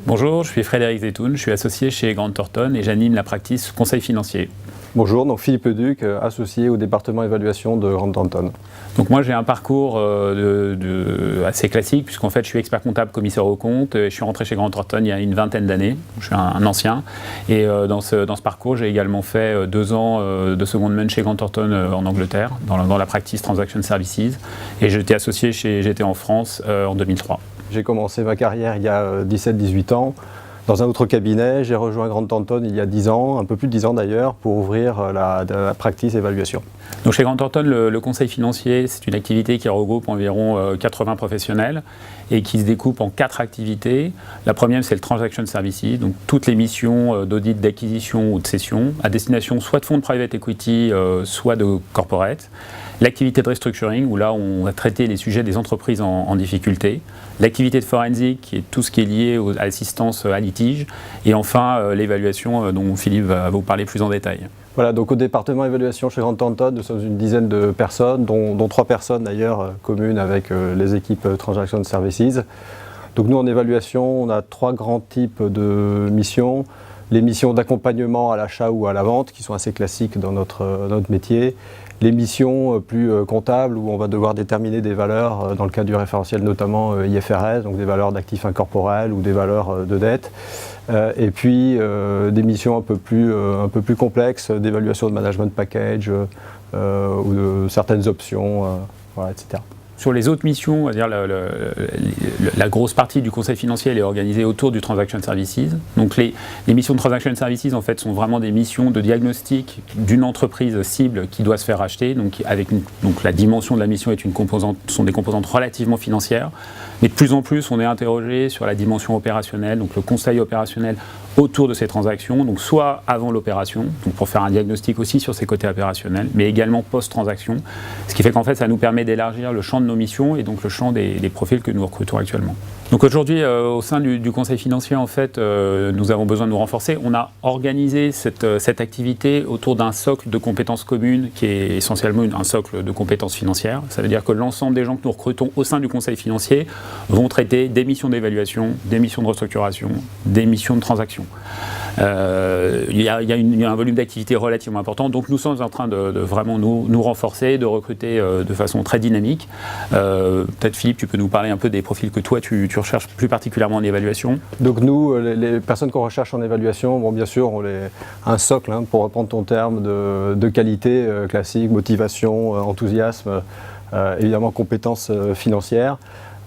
Bonjour, je suis Frédéric Zetoun, je suis associé chez Grant Thornton et j'anime la practice conseil financier. Bonjour, donc Philippe Leduc, associé au département évaluation de Grant Thornton. Donc moi j'ai un parcours assez classique puisqu'en fait je suis expert comptable commissaire aux comptes et je suis rentré chez Grant Thornton il y a une vingtaine d'années, je suis un ancien et dans ce parcours j'ai également fait 2 ans de secondment chez Grant Thornton en Angleterre dans la practice Transaction Services et j'étais associé chez GT en France en 2003. J'ai commencé ma carrière il y a 17-18 ans dans un autre cabinet. J'ai rejoint Grant Thornton il y a 10 ans, un peu plus de 10 ans d'ailleurs, pour ouvrir la practice évaluation. Donc chez Grant Thornton, le conseil financier, c'est une activité qui regroupe environ 80 professionnels et qui se découpe en 4 activités. La première, c'est le Transaction Services, donc toutes les missions d'audit, d'acquisition ou de cession, à destination soit de fonds de private equity, soit de corporate. L'activité de restructuring, où là on va traiter les sujets des entreprises en difficulté. L'activité de forensic, qui est tout ce qui est lié à l'assistance à litige. Et enfin, l'évaluation dont Philippe va vous parler plus en détail. Voilà, donc au département évaluation chez Grant Thornton, nous sommes une dizaine de personnes, dont 3 personnes d'ailleurs communes avec les équipes Transaction Services. Donc nous en évaluation, on a 3 grands types de missions. Les missions d'accompagnement à l'achat ou à la vente, qui sont assez classiques dans notre métier. Les missions plus comptables, où on va devoir déterminer des valeurs, dans le cas du référentiel notamment IFRS, donc des valeurs d'actifs incorporels ou des valeurs de dette. Et puis des missions un peu plus complexes, d'évaluation de management package ou de certaines options, voilà, etc. Sur les autres missions, on va dire la grosse partie du conseil financier elle est organisée autour du Transaction Services. Donc les missions de Transaction Services en fait sont vraiment des missions de diagnostic d'une entreprise cible qui doit se faire racheter. Donc la dimension de la mission sont des composantes relativement financières. Mais de plus en plus, on est interrogé sur la dimension opérationnelle, donc le conseil opérationnel autour de ces transactions, donc soit avant l'opération, donc pour faire un diagnostic aussi sur ces côtés opérationnels, mais également post-transaction, ce qui fait qu'en fait ça nous permet d'élargir le champ de nos missions et donc le champ des profils que nous recrutons actuellement. Donc aujourd'hui, au sein du conseil financier, en fait, nous avons besoin de nous renforcer. On a organisé cette activité autour d'un socle de compétences communes qui est essentiellement un socle de compétences financières. Ça veut dire que l'ensemble des gens que nous recrutons au sein du conseil financier vont traiter des missions d'évaluation, des missions de restructuration, des missions de transaction. Il y a un volume d'activité relativement important, donc nous sommes en train de vraiment nous renforcer, de recruter de façon très dynamique. Peut-être Philippe, tu peux nous parler un peu des profils que toi tu recherches plus particulièrement en évaluation. Donc nous, les personnes qu'on recherche en évaluation, bon, bien sûr, on un socle, pour reprendre ton terme, de qualité classique, motivation, enthousiasme, évidemment compétences financières.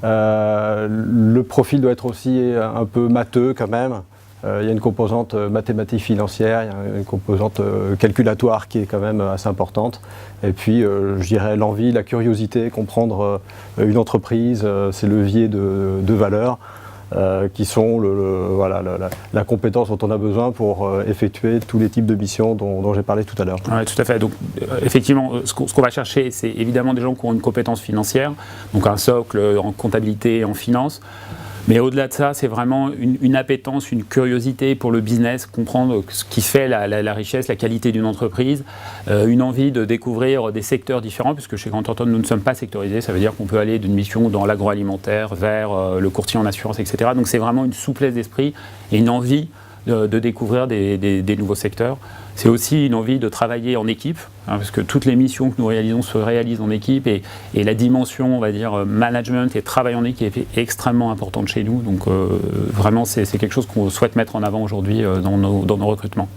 Le profil doit être aussi un peu matheux quand même. Il y a une composante mathématique financière, il y a une composante calculatoire qui est quand même assez importante. Et puis, je dirais l'envie, la curiosité, comprendre une entreprise, ses leviers de valeur, qui sont la compétence dont on a besoin pour effectuer tous les types de missions dont j'ai parlé tout à l'heure. Oui, tout à fait. Donc, effectivement, ce qu'on va chercher, c'est évidemment des gens qui ont une compétence financière, donc un socle en comptabilité et en finance. Mais au-delà de ça, c'est vraiment une appétence, une curiosité pour le business, comprendre ce qui fait la richesse, la qualité d'une entreprise, une envie de découvrir des secteurs différents, puisque chez Grant Thornton, nous ne sommes pas sectorisés, ça veut dire qu'on peut aller d'une mission dans l'agroalimentaire vers le courtier en assurance, etc. Donc c'est vraiment une souplesse d'esprit et une envie de découvrir des nouveaux secteurs. C'est aussi une envie de travailler en équipe, parce que toutes les missions que nous réalisons se réalisent en équipe et la dimension, on va dire, management et travail en équipe est extrêmement importante chez nous. Donc vraiment, c'est quelque chose qu'on souhaite mettre en avant aujourd'hui dans nos recrutements.